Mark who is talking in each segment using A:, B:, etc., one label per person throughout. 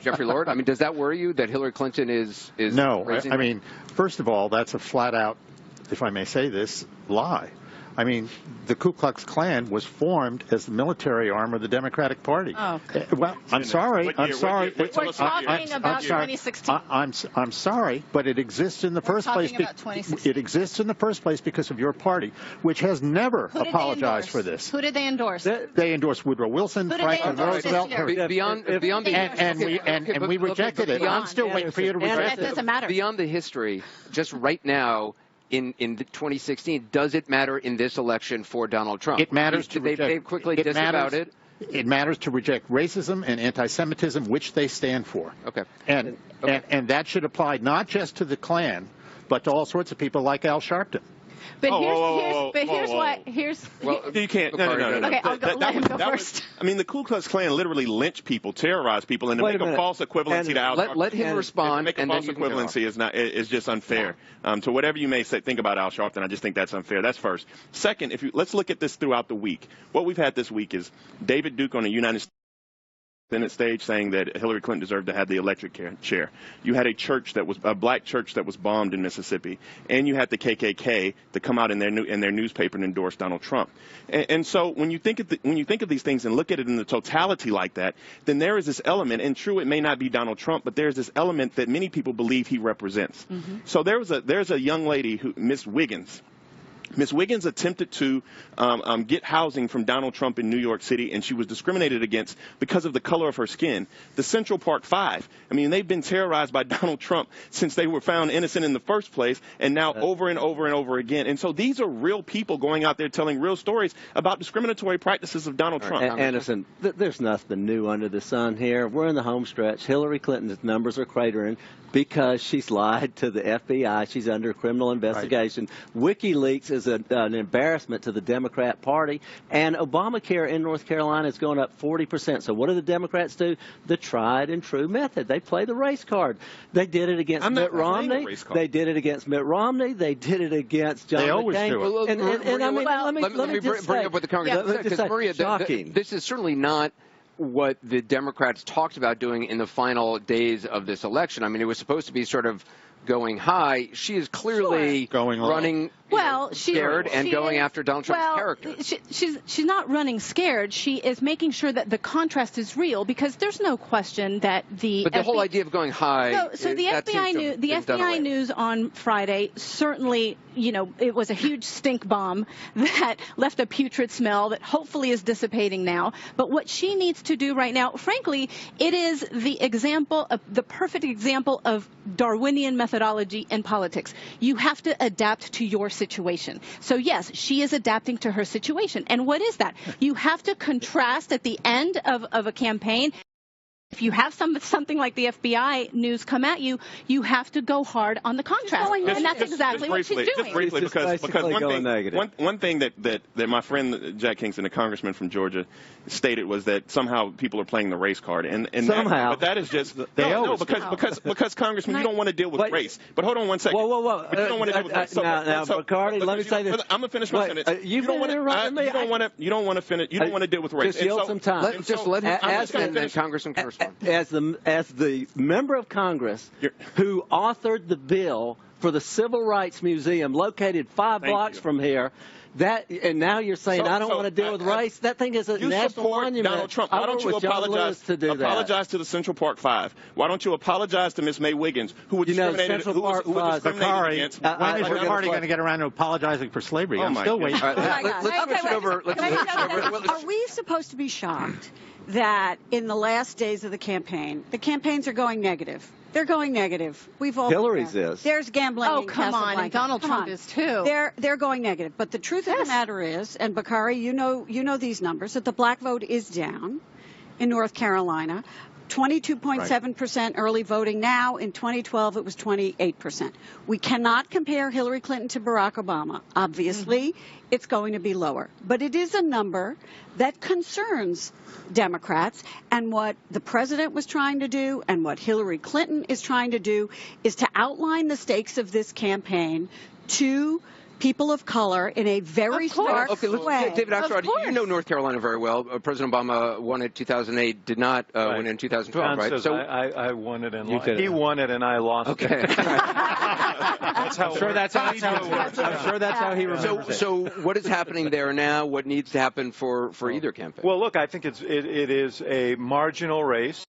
A: Jeffrey Lord? I mean, does that worry you that Hillary Clinton is
B: No.
A: raising?
B: I mean, first of all, that's a flat-out, if I may say this, lie. I mean, the Ku Klux Klan was formed as the military arm of the Democratic Party.
C: Oh.
B: Well, I'm sorry. I'm sorry.
C: We're talking about 2016.
B: I'm sorry, but it exists in the first place. It exists in the first place because of your party, which has never apologized for this.
C: Who did they endorse?
B: They endorsed Woodrow Wilson, Franklin Roosevelt.
A: Beyond
B: And we rejected it. I'm still waiting for you to reject it.
C: That doesn't matter.
A: Beyond the history, just right now, in 2016, does it matter in this election for Donald Trump?
B: It matters to reject.
A: They quickly disavowed it.
B: It matters to reject racism and anti-Semitism, which they stand for.
A: Okay.
B: And that should apply not just to the Klan, but to all sorts of people like Al Sharpton.
C: But here's
D: Well, you can't. No.
C: Okay, let him go first.
D: I mean, the Ku Klux Klan literally lynched people, terrorized people, and to make a false equivalency to Al Sharpton.
A: Let him respond.
D: To make a false equivalency is just unfair. To whatever you may think about Al Sharpton, I just think that's unfair. That's first. Second, let's look at this throughout the week. What we've had this week is David Duke on the United States Senate stage saying that Hillary Clinton deserved to have the electric chair. You had a black church that was bombed in Mississippi, and you had the KKK to come out in their newspaper and endorse Donald Trump. And so when you think of these things and look at it in the totality like that, then there is this element, and true, it may not be Donald Trump, but there's this element that many people believe he represents. Mm-hmm. So there's a young lady, Miss Wiggins. Ms. Wiggins attempted to get housing from Donald Trump in New York City, and she was discriminated against because of the color of her skin. The Central Park Five, I mean, they've been terrorized by Donald Trump since they were found innocent in the first place, and now over and over and over again. And so these are real people going out there telling real stories about discriminatory practices of Donald Trump.
E: Anderson, there's nothing new under the sun here. We're in the home stretch. Hillary Clinton's numbers are cratering because she's lied to the FBI. She's under criminal investigation. Right. WikiLeaks is an embarrassment to the Democrat Party. And Obamacare in North Carolina is going up 40%. So what do the Democrats do? The tried and true method. They play the race card. They did it against Mitt Romney. They did it against Mitt Romney. They did it against John McCain. They always do it.
A: Let me bring up what the Congress said, because Maria, this is certainly not what the Democrats talked about doing in the final days of this election. I mean, it was supposed to be sort of going high. She is clearly running scared and going after Donald Trump's character.
C: She's not running scared. She is making sure that the contrast is real, because there's no question that the
A: whole idea of going high.
C: So the FBI news on Friday certainly, it was a huge stink bomb that left a putrid smell that hopefully is dissipating now. But what she needs to do right now, frankly, it is the perfect example of Darwinian methodology in politics. You have to adapt to your situation. So yes, she is adapting to her situation. And what is that? You have to contrast at the end of a campaign. If you have something like the FBI news come at you, you have to go hard on the contrast. And that's exactly what she's doing.
D: Just briefly, because one thing that my friend Jack Kingston, a congressman from Georgia, stated was that somehow people are playing the race card. And
E: somehow.
D: But that is just because Congressman, you don't want to deal with race. But hold on one second.
E: Whoa.
D: But you don't want to deal with race.
E: Now, Bacardi, let me say this.
D: I'm gonna finish my sentence.
E: You don't want to.
D: You don't want to finish. You don't want to deal with race.
E: Just yield some time.
A: Just let him finish, Congressman.
E: As the member of Congress who authored the bill for the Civil Rights Museum located 5 blocks from here, and now you're saying I don't want to deal with race. That thing is a national monument.
D: Donald Trump. Why don't you apologize to the Central Park Five? Why don't you apologize to Miss May Wiggins, who was discriminated against?
B: When is your party going to get around to apologizing for slavery? I'm still waiting.
A: Let's switch over.
F: Are we supposed to be shocked that in the last days of the campaigns are going negative? They're going negative. We've all
E: Hillary's is.
F: There's gambling.
C: Oh, come on, and Donald Trump is too.
F: They're going negative. But the truth of the matter is, and Bakari, you know these numbers, that the black vote is down in North Carolina. 22.7% early voting now. In 2012, it was 28%. We cannot compare Hillary Clinton to Barack Obama. Obviously, it's going to be lower. But it is a number that concerns Democrats. And what the president was trying to do and what Hillary Clinton is trying to do is to outline the stakes of this campaign to people of color in a very stark way.
A: David Axelrod, you know North Carolina very well. President Obama won it in 2008, did not win in 2012, right?
B: So I won it and he won it and I lost it.
A: I'm sure that's how he remembers it. So what is happening there now? What needs to happen for either campaign?
B: Well, look, I think it is a marginal race.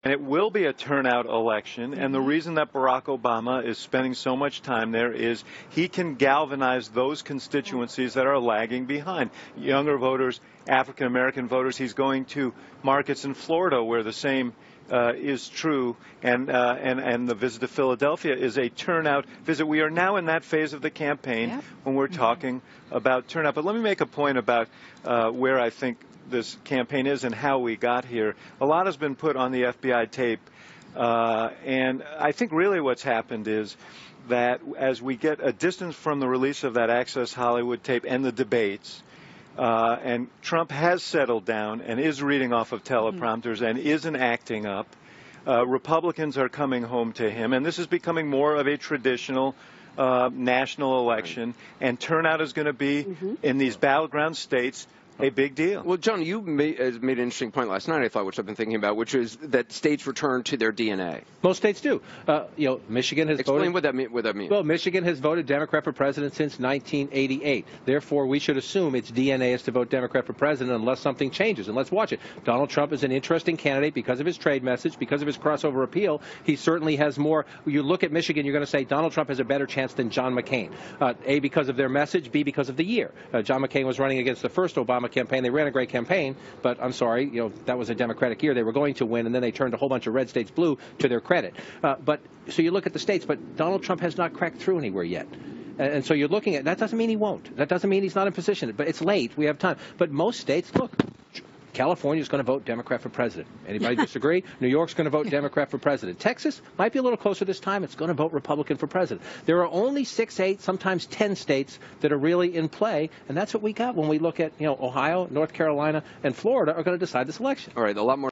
B: And it will be a turnout election, and the reason that Barack Obama is spending so much time there is he can galvanize those constituencies that are lagging behind. Younger voters, African American voters. He's going to markets in Florida where the same is true, and the visit to Philadelphia is a turnout visit. We are now in that phase of the campaign when we're talking about turnout. But let me make a point about where I think this campaign is and how we got here. A lot has been put on the FBI tape, and I think really what's happened is that as we get a distance from the release of that Access Hollywood tape and the debates, and Trump has settled down and is reading off of teleprompters and isn't acting up, Republicans are coming home to him, and this is becoming more of a traditional national election, and turnout is going to be in these battleground states a big deal.
A: Well, John, you made an interesting point last night, I thought, which I've been thinking about, which is that states return to their DNA.
G: Most states do. Michigan has
A: voted.
G: Explain
A: what that means.
G: Well, Michigan has voted Democrat for president since 1988. Therefore, we should assume its DNA is to vote Democrat for president unless something changes. And let's watch it. Donald Trump is an interesting candidate because of his trade message, because of his crossover appeal. He certainly has more. You look at Michigan, you're going to say Donald Trump has a better chance than John McCain. A, because of their message. B, because of the year. John McCain was running against the first Obama campaign. They ran a great campaign, but I'm sorry, that was a Democratic year. They were going to win, and then they turned a whole bunch of red states blue to their credit. So you look at the states, but Donald Trump has not cracked through anywhere yet. And so you're looking at, that doesn't mean he won't. That doesn't mean he's not in position. But it's late. We have time. But most states, look, California's going to vote Democrat for president. Anybody disagree? New York's going to vote Democrat for president. Texas might be a little closer this time. It's going to vote Republican for president. There are only 6, 8, sometimes 10 states that are really in play, and that's what we got when we look at, Ohio, North Carolina, and Florida are going to decide this election.
A: All right, a lot more.